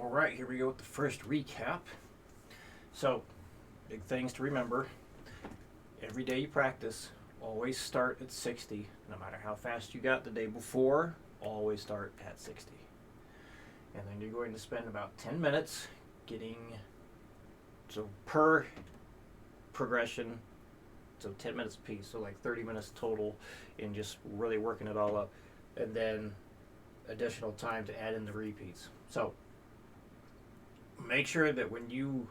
All right, here we go with the first recap. So, big things to remember. Every day you practice, always start at 60. No matter how fast you got the day before, always start at 60. And then you're going to spend about 10 minutes getting, so per progression, so 10 minutes a piece, so like 30 minutes total in just really working it all up. And then additional time to add in the repeats. So make sure that when you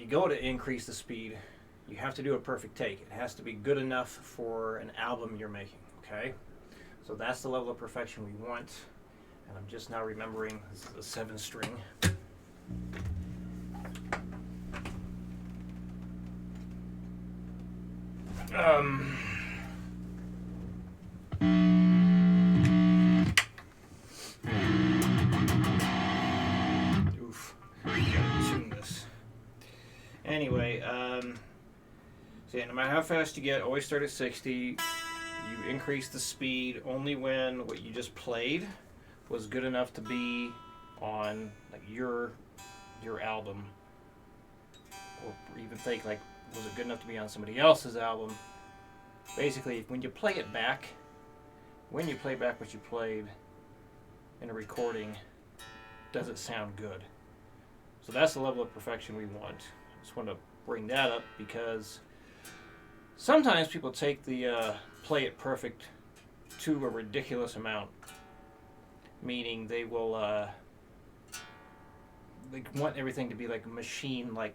go to increase the speed, you have to do a perfect take. It has to be good enough for an album you're making. Okay, so that's the level of perfection we want. And I'm just now remembering this is a 7-string. Oof. Gotta tune this. Anyway, so yeah, no matter how fast you get, always start at 60. You increase the speed only when what you just played was good enough to be on like your album, or even think like, was it good enough to be on somebody else's album? Basically, when you play it back, when you play back what you played in a recording, does it sound good? So that's the level of perfection we want. I just want to bring that up because sometimes people take the play it perfect to a ridiculous amount, meaning they will they want everything to be like machine like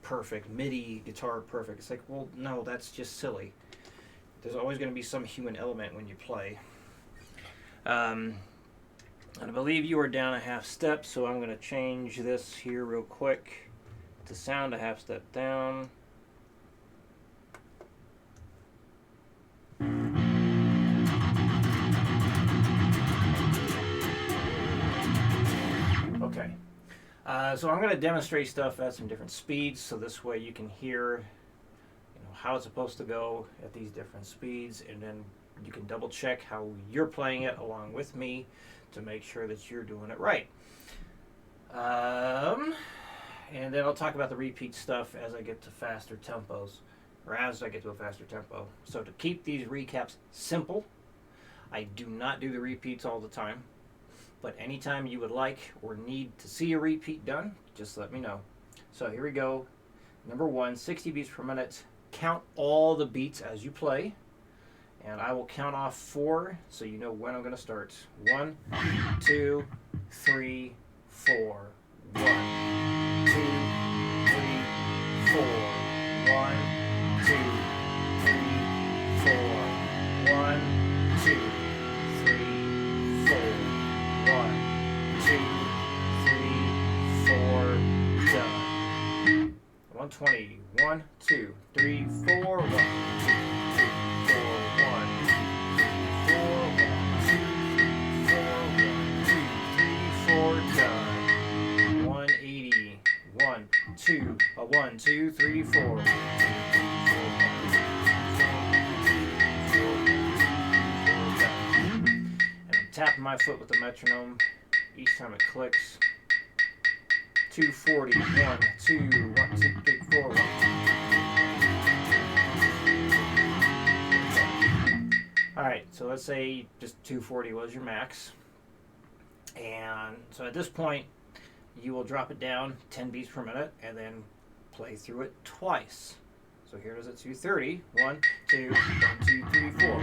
perfect, MIDI guitar perfect. It's like, well, no, that's just silly. There's always going to be some human element when you play. And I believe you are down a half step, so I'm going to change this here real quick to sound a half step down. Okay. So I'm going to demonstrate stuff at some different speeds, so this way you can hear how it's supposed to go at these different speeds, and then you can double check how you're playing it along with me to make sure that you're doing it right. And then I'll talk about the repeat stuff as I get to faster tempos, or as I get to a faster tempo. So to keep these recaps simple, I do not do the repeats all the time, but anytime you would like or need to see a repeat done, just let me know. So here we go. Number 1, 60 beats per minute. Count all the beats as you play, and I will count off 4 so you know when I'm going to start. 1, 2, 3, 4. 1, 2, 3, 4. 1, 2, 3, 4. 1, 2, 3, 4. 1, 2, 3, 4. Done. 120. 1, 2, 3, 4. 1, 2, 3, 4. 1, 2, 3, 4. 1, 2, 3, 4. Done. 180. 1, 2, 1, 2, 3, 4. And I'm tapping my foot with the metronome each time it clicks. 240. 1, 2, 1, 2, 3, 4. 1. Alright, so let's say just 240 was your max. And so at this point, you will drop it down 10 beats per minute and then play through it twice. So here it is at 230. 1, 2, 1, 2, 3, 4.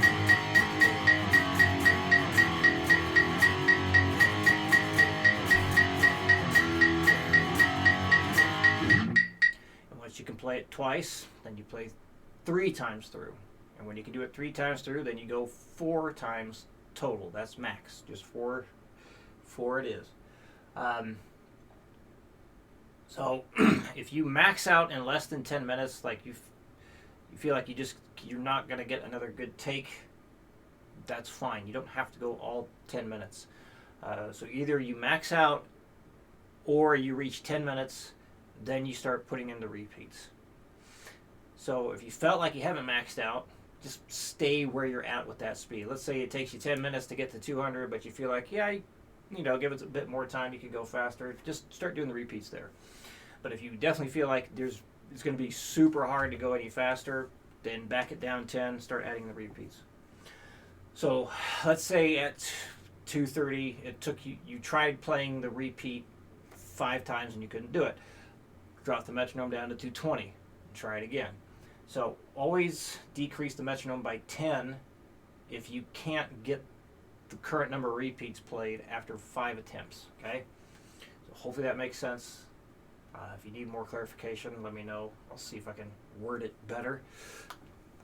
You can play it twice, then you play 3 times through. And when you can do it 3 times through, then you go 4 times total. That's max. Just 4 it is. So if you max out in less than 10 minutes, like you feel like you're not going to get another good take, that's fine. You don't have to go all 10 minutes. So either you max out or you reach 10 minutes, then you start putting in the repeats. So if you felt like you haven't maxed out, just stay where you're at with that speed. Let's say it takes you 10 minutes to get to 200, but you feel like, yeah, give it a bit more time, you can go faster. Just start doing the repeats there. But if you definitely feel like it's going to be super hard to go any faster, then back it down 10, start adding the repeats. So let's say at 230, it took you tried playing the repeat 5 times and you couldn't do it. Drop the metronome down to 220, try it again. So always decrease the metronome by 10 if you can't get the current number of repeats played after 5 attempts, okay? So hopefully that makes sense. If you need more clarification, let me know. I'll see if I can word it better.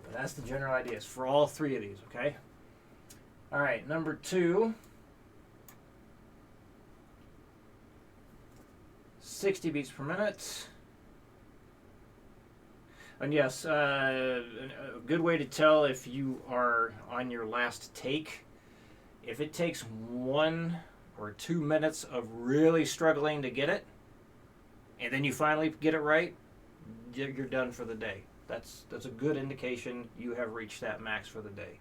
But that's the general idea. It's for all 3 of these, okay? All right, number 2. 60 beats per minute. And yes, a good way to tell if you are on your last take, if it takes 1 or 2 minutes of really struggling to get it, and then you finally get it right, you're done for the day. That's a good indication you have reached that max for the day.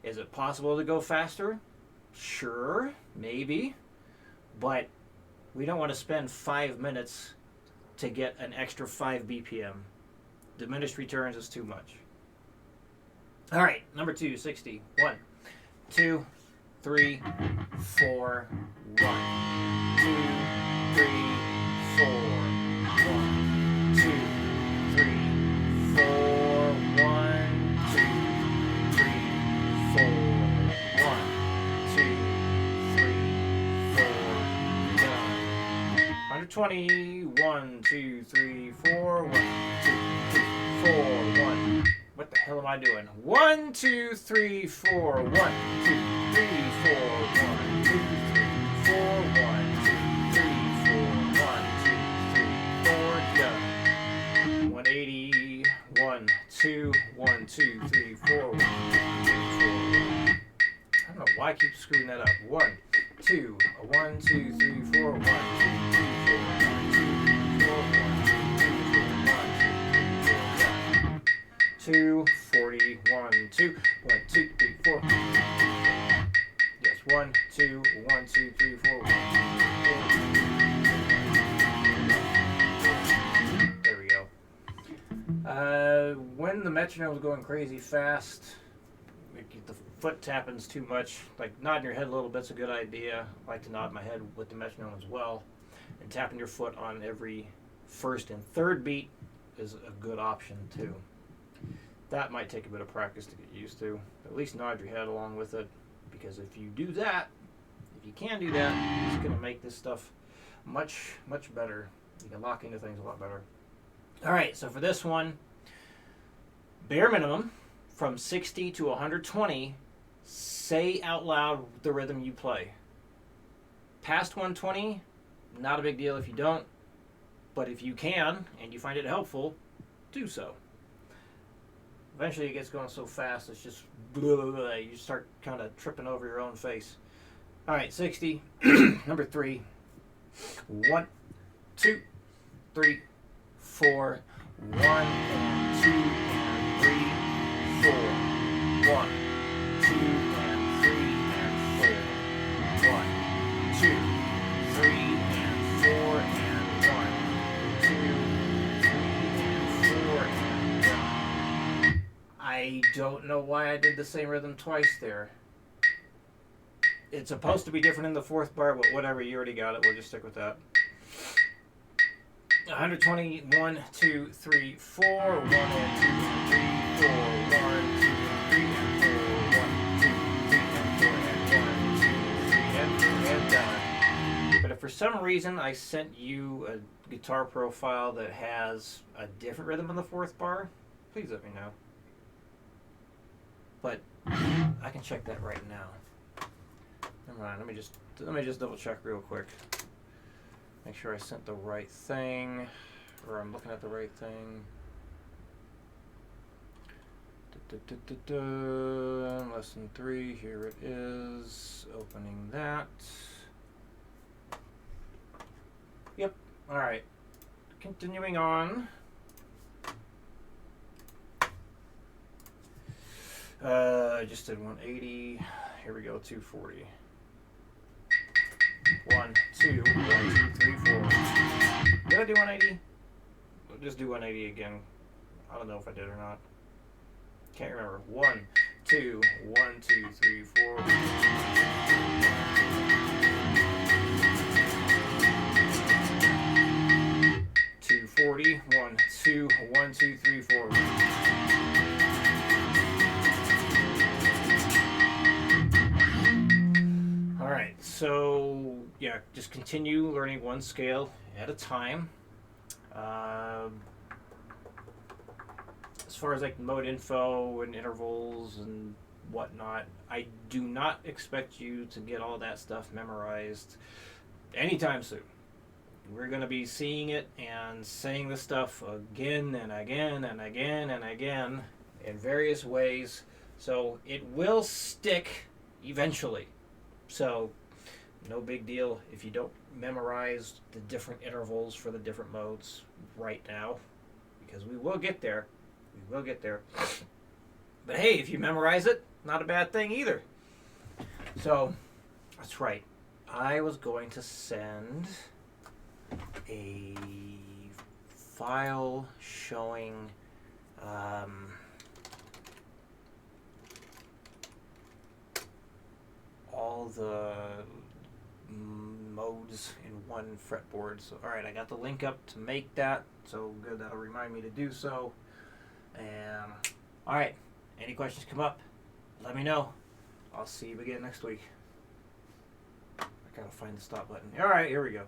Is it possible to go faster? Sure, maybe, but we don't want to spend 5 minutes to get an extra 5 BPM. Diminished returns is too much. All right, number 2, 60. 1, 2, 3, 4. 1, 2, 3, 4. 1, 2, 3, 4. 1, 2, 3, 4. 1, 2, 3, 4. Done. 120. 1, 2, 3, 4. 1, 2, 3, 4. 1. What the hell am I doing? 1, 2, 3, 4. 1, 2, 3, 4. 1, 2, 3, 4. 1, 2, 3, 4. 1, 2, 3, 4. Done. 180. 1, 2, 1, 2, 3, 4. 1, 2, 3, 4. 1. I don't know why I keep screwing that up. 1, 2, 1, 2, 3, 4. 1, 2, 3, 4. 1, 2, 3, 4. 1, 2, 3, 4. 1, 2, 3, 4. 2, 40, 1, 2, 1, 2, 3, 4. Yes, 1, 2, 1, 2, 3, 4. 1, 2, 3, 4. There we go. When the metronome is going crazy fast, the foot tapping's too much. Like nodding your head a little bit's a good idea. I like to nod my head with the metronome as well. And tapping your foot on every first and third beat is a good option too. That might take a bit of practice to get used to. At least nod your head along with it, because if you do that, if you can do that, it's going to make this stuff much, much better. You can lock into things a lot better. All right, so for this one, bare minimum, from 60 to 120, say out loud the rhythm you play. Past 120, not a big deal if you don't, but if you can, and you find it helpful, do so. Eventually it gets going so fast, it's just blah, blah, blah. You start kind of tripping over your own face. All right, 60, number 3. 1, 2, 3, 4. 1 and 2 and 3, 4. 1, 2 and 3 and 4. 1, 2, 3 and 4 and 1, 2, 3 and 4 and 1. I don't know why I did the same rhythm twice there. It's supposed to be different in the 4th bar, but whatever, you already got it. We'll just stick with that. 120, 1, 2, 3, 4. 1 and 2 and 3, 4. 1, 2 and 3 and 4. 1, 2, 3 and 4 and 1, 2, 3 and 4 and done. But if for some reason I sent you a guitar profile that has a different rhythm on the 4th bar, please let me know. But I can check that right now. Never mind. Let me just double check real quick. Make sure I sent the right thing, or I'm looking at the right thing. Lesson 3. Here it is. Opening that. Yep. All right. Continuing on. I just did 180. Here we go, 240. 2, 1, 2, 3, 4. Did I do 180? We'll just do 180 again. I don't know if I did or not. Can't remember. 1, 2, 1, 2, 3, 4. 240. 1, 2, 1, 2, 3, 4. Alright, so yeah, just continue learning one scale at a time. As far as like mode info and intervals and whatnot, I do not expect you to get all that stuff memorized anytime soon. We're going to be seeing it and saying this stuff again and again and again and again in various ways, so it will stick eventually. So no big deal if you don't memorize the different intervals for the different modes right now, because we will get there. We will get there. But hey, if you memorize it, not a bad thing either. So, that's right. I was going to send a file showing all the modes in one fretboard. So, alright, I got the link up to make that. So, good, that'll remind me to do so. And, alright, any questions come up, let me know. I'll see you again next week. I gotta find the stop button. Alright, here we go.